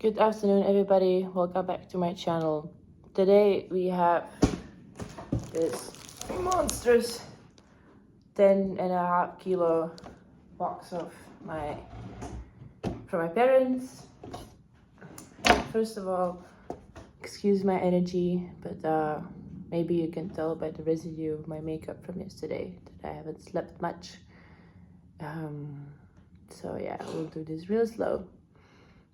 Good afternoon, everybody. Welcome back to my channel. Today we have this monstrous 10.5 kilo box of from my parents. First of all, excuse my energy, but maybe you can tell by the residue of my makeup from yesterday that I haven't slept much. So yeah, we'll do this real slow.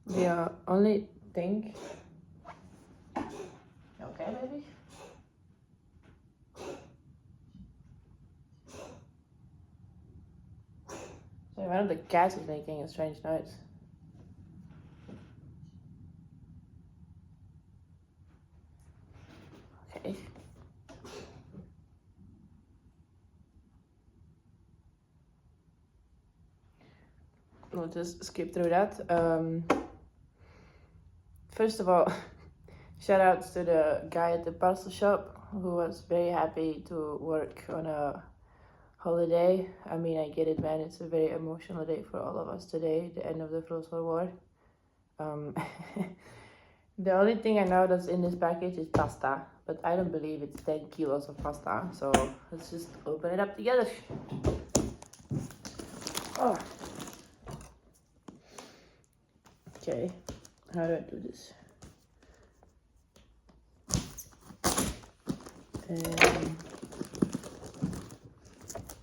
The only thing. Okay, baby. So one of the cats is making a strange noise. Okay. We'll just skip through that. First of all, shout outs to the guy at the parcel shop who was very happy to work on a holiday. I mean, I get it, man. It's a very emotional day for all of us today, the end of the First World War. The only thing I know that's in this package is pasta, but I don't believe it's 10 kilos of pasta. So let's just open it up together. Oh. Okay, how do I do this?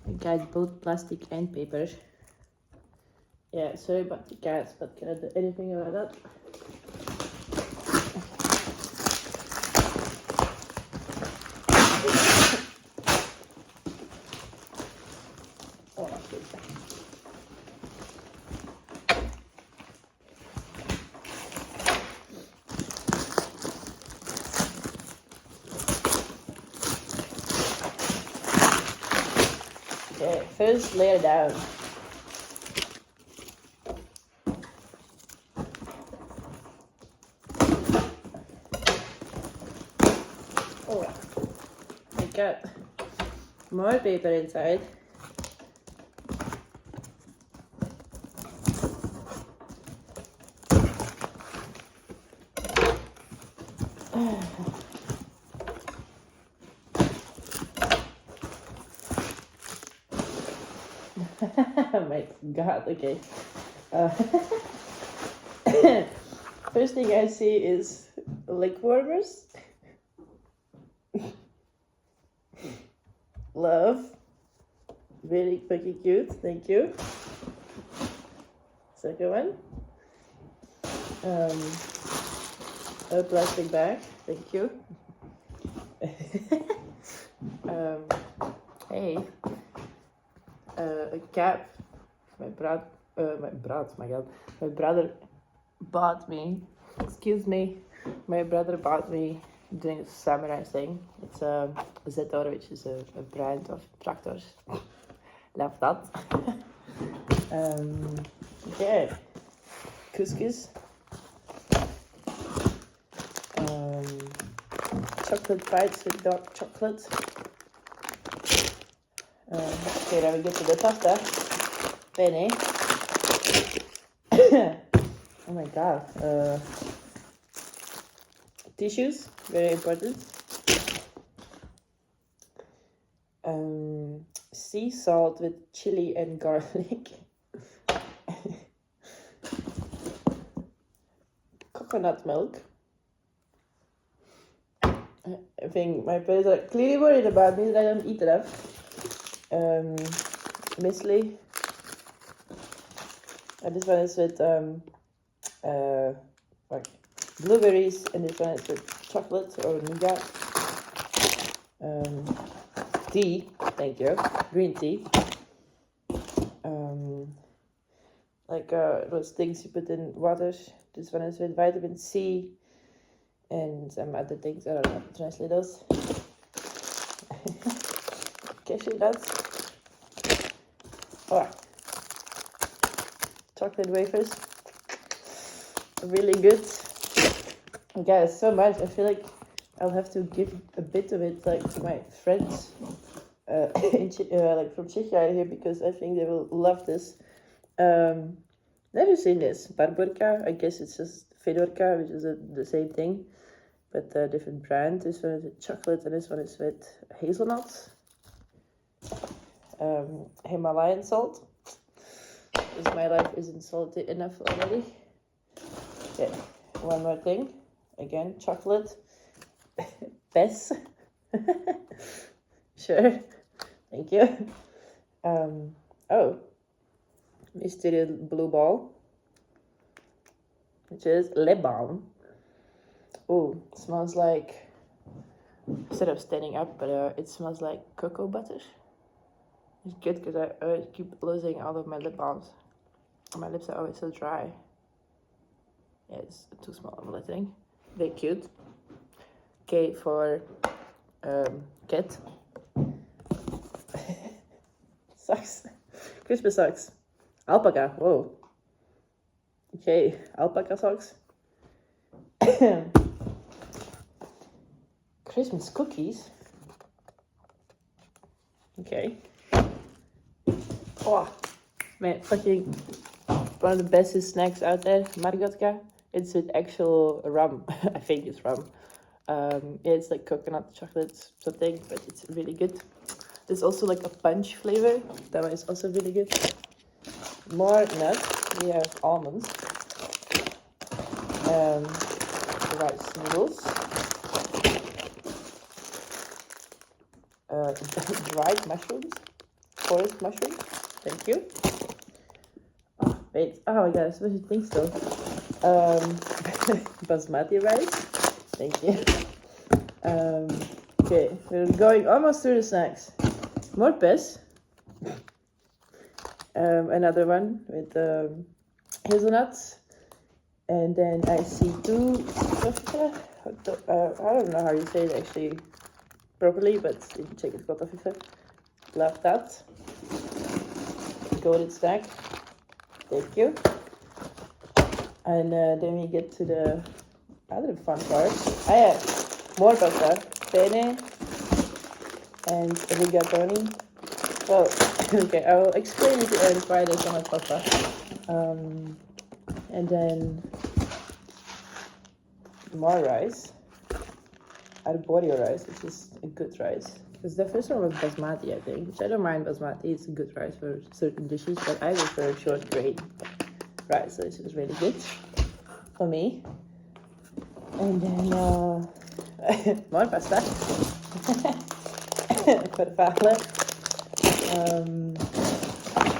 I got both plastic and paper. Yeah, sorry about the cats, but can I do anything about that? Oh, okay, first lay it down. Oh, I got more paper inside. Oh my god, okay. First thing I see is leg warmers. Love. Very fucking cute, thank you. Second one. A plastic bag, thank you. Hey. A cap. My brother bought me. Excuse me. My brother bought me doing a samurai thing. It's a Zetor, which is a brand of tractors. Love that. Okay. Couscous. Chocolate bites with dark chocolate. Okay, then we get to the pasta. Penne. Oh my god. Tissues, very important. Sea salt with chili and garlic. Coconut milk. I think my parents are clearly worried about me that I don't eat enough. Muesli. And this one is with blueberries, and this one is with chocolate or nougat. Tea, thank you. Green tea. Those things you put in water. This one is with vitamin C and some other things. I don't know how to translate those. Cashew nuts. Oh. Chocolate wafers. Really good. Guys, so much. I feel like I'll have to give a bit of it to my friends from Czechia here, because I think they will love this. Never seen this. Barburka, I guess it's just Fedorka, which is the same thing, but a different brand. This one is with chocolate and this one is with hazelnuts. Himalayan salt, because my life isn't salty enough already. Okay, one more thing. Again, chocolate. Bess. Sure. Thank you. Oh. Mystery blue ball. Which is lip balm. Oh, it smells like, instead of standing up, but it smells like cocoa butter. It's good because I keep losing all of my lip balms. My lips are always so dry. Yeah, it's too small of a thing. Very cute. K for cat. Socks. Christmas socks. Alpaca. Whoa. Okay, alpaca socks. Christmas cookies. Okay. Oh, man, fucking one of the best snacks out there, margotka. It's with actual rum. I think it's rum. Yeah, it's like coconut chocolate something, but it's really good. There's also like a punch flavor. That one is also really good. More nuts. We have almonds. Rice noodles. Dried mushrooms. Forest mushrooms. Thank you. Oh, wait. Oh, yeah, so many things though. Basmati rice. Thank you. Okay, we're going almost through the snacks. More piss. Another one with hazelnuts. And then I see two. I don't know how you say it actually properly, but you can check it. Love that. Golden snack. Thank you. And then we get to the other fun part. I have more pasta, penne, and rigatoni. Well, okay, I will explain it and why there's so much pasta. And then more rice. Arborio rice, which is a good rice. Because the first one was basmati, I think, which I don't mind basmati. It's a good rice for certain dishes, but I prefer short grain rice, so this is really good for me. And then more pasta. For the father.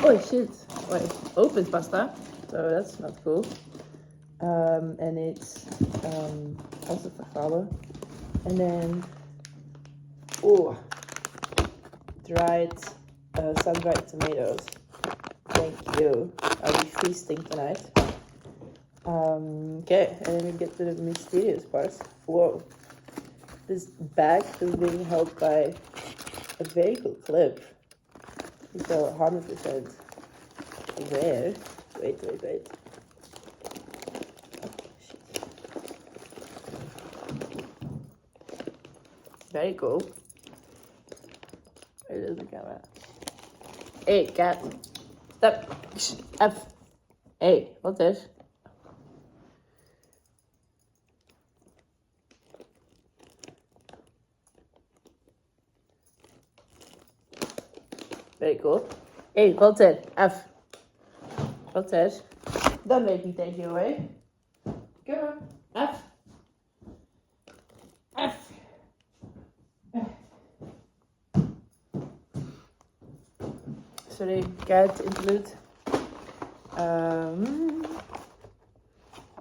Oh shit! Wait, open pasta. So that's not cool. And it's also for father. And then dried sun-dried tomatoes. Thank you. I'll be feasting tonight. Okay, and then we get to the mysterious parts. Whoa. This bag is being held by a very cool clip. It's 100% rare. Wait. Oh, shit. Very cool. Where is the camera? Hey, cat. Stop. F. Hey, wat is? Very cool. Hey, Walter, F. Walter, don't make me take you away. Come on, F. F. Sorry, cat interlude.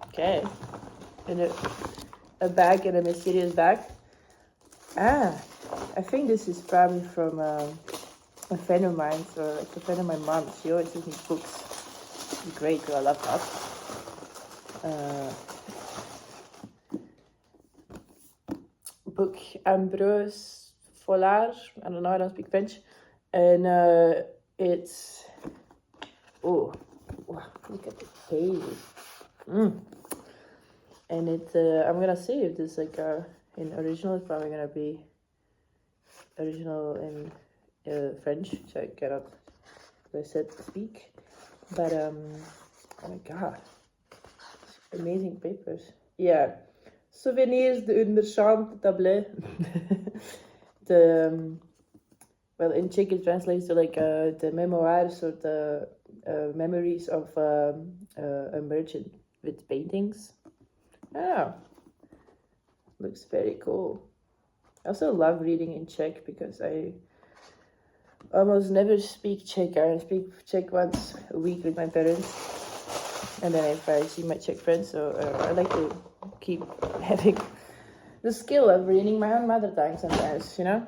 Okay. In a bag, in a mysterious bag. I think this is probably from a friend of mine, so it's a friend of my mom. She always gives me books. Great, I love that. Book Ambrose Follard. I don't know, I don't speak French. And it's look at the page. And it I'm gonna see if this like in original. It's probably gonna be original in French, which I cannot, as I said, speak. But Oh my god. Amazing papers. Yeah. Souvenirs de une chambre tablet. Well, in Czech it translates to like the memoirs or the memories of a merchant with paintings. Oh, looks very cool. I also love reading in Czech because I almost never speak Czech. I speak Czech once a week with my parents, and then if I see my Czech friends, so I like to keep having the skill of reading my own mother tongue sometimes, you know?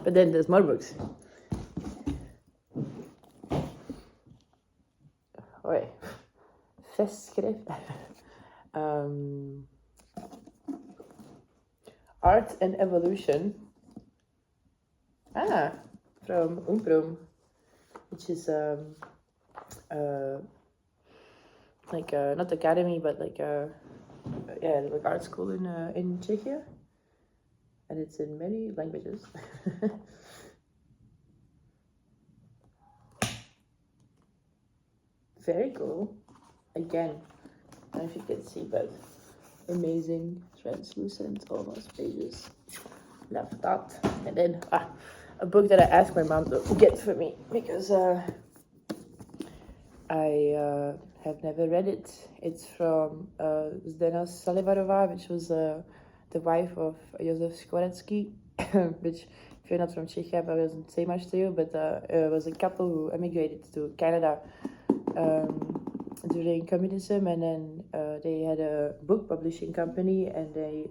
But then there's more books. Oi. Festschrift. Art and Evolution. From Umprum, which is like not academy, but like like art school in Czechia, and it's in many languages. Very cool. Again, I don't know if you can see, but amazing translucent almost pages. Love that. And then a book that I asked my mom to get for me because I have never read it. It's from Zdena Salivarová, which was the wife of Josef Skorecký, which, if you're not from Czechia, I doesn't say much to you, but it was a couple who emigrated to Canada during communism, and then they had a book publishing company, and they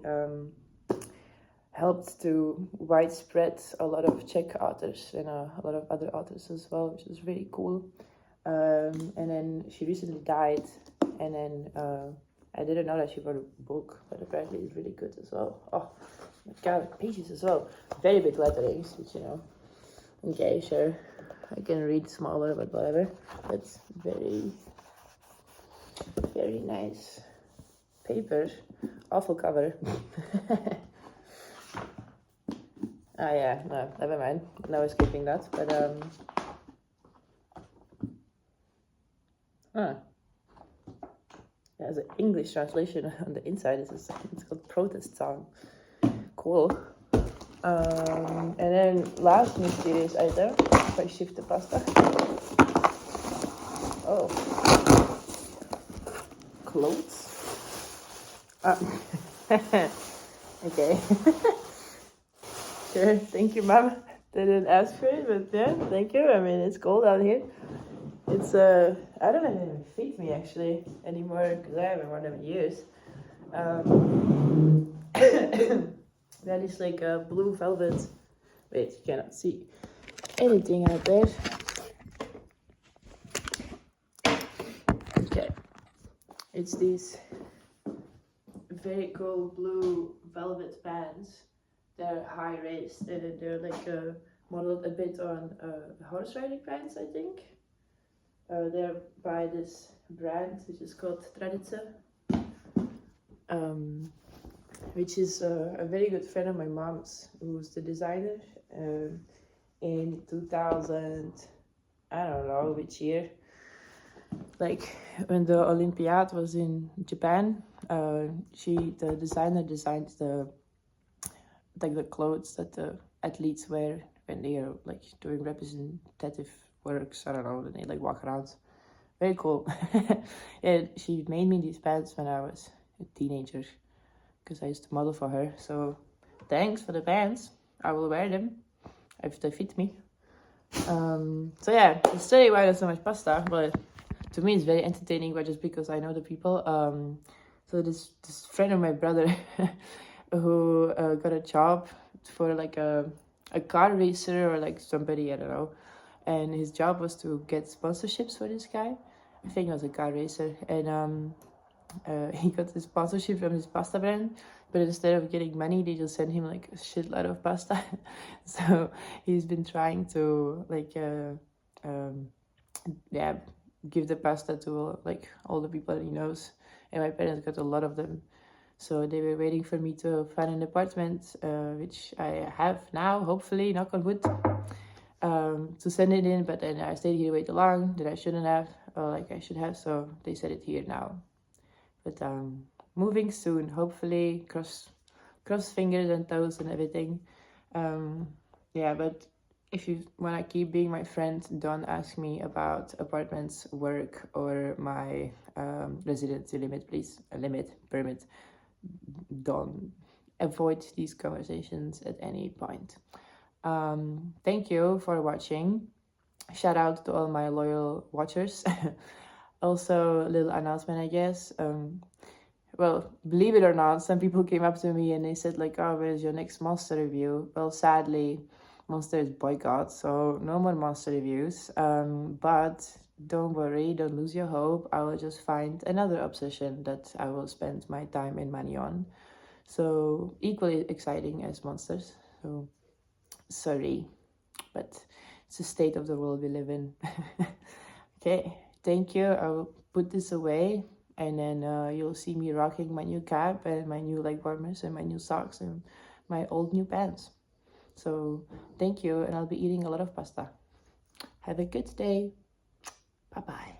helped to widespread a lot of Czech authors and a lot of other authors as well, which is really cool. And then she recently died, and then I didn't know that she wrote a book, but apparently it's really good as well. Oh my god, pages as well. Very big letterings, which, you know, okay, sure, I can read smaller, but whatever. That's very, very nice paper. Awful cover. Yeah, no, never mind. No escaping that, but there's an English translation on the inside. It's called Protest Song. Cool. And then last mysterious item, if I shift the pasta. Oh. Clothes? Okay. Sure, thank you, Mom. Didn't ask for it, but yeah, thank you. I mean, it's cold out here. It's I don't know if it even fit me actually anymore because I haven't worn them in years. That is like a blue velvet. Wait, you cannot see anything out there. Okay, it's these very cool blue velvet pants. They're high waist, and they're like modeled a bit on horse riding pants, I think. They're by this brand which is called Tradice, which is a very good friend of my mom's, who's the designer. In 2000, I don't know which year, like when the Olympiad was in Japan, the designer designed the clothes that the athletes wear when they are like doing representative works. I don't know, and they like walk around. Very cool. Yeah, she made me these pants when I was a teenager because I used to model for her. So thanks for the pants. I will wear them if they fit me. So yeah, it's really why there's so much pasta, but to me it's very entertaining, but just because I know the people. So this friend of my brother who got a job for like a car racer or like somebody, I don't know, and his job was to get sponsorships for this guy. I think it was a car racer, and he got the sponsorship from this pasta brand, but instead of getting money, they just sent him like a shitload of pasta. So he's been trying to like give the pasta to like all the people that he knows, and my parents got a lot of them. So they were waiting for me to find an apartment, which I have now, hopefully, knock on wood, to send it in. But then I stayed here way too long that I shouldn't have. like I should have, so they said it here now. But moving soon, hopefully. Cross fingers and toes and everything. Yeah, but if you want to keep being my friend, don't ask me about apartments, work, or my residency limit, please. Permit. Don't avoid these conversations at any point. Thank you for watching. Shout out to all my loyal watchers. Also, a little announcement, I guess. Well, believe it or not, some people came up to me and they said like, oh, where's your next monster review? Well, sadly, Monster is boycott, so no more monster reviews. But don't worry, don't lose your hope. I will just find another obsession that I will spend my time and money on. So equally exciting as monsters. So sorry, but it's the state of the world we live in. Okay, thank you. I will put this away, and then you'll see me rocking my new cap and my new leg warmers and my new socks and my old new pants. So thank you, and I'll be eating a lot of pasta. Have a good day. Bye bye.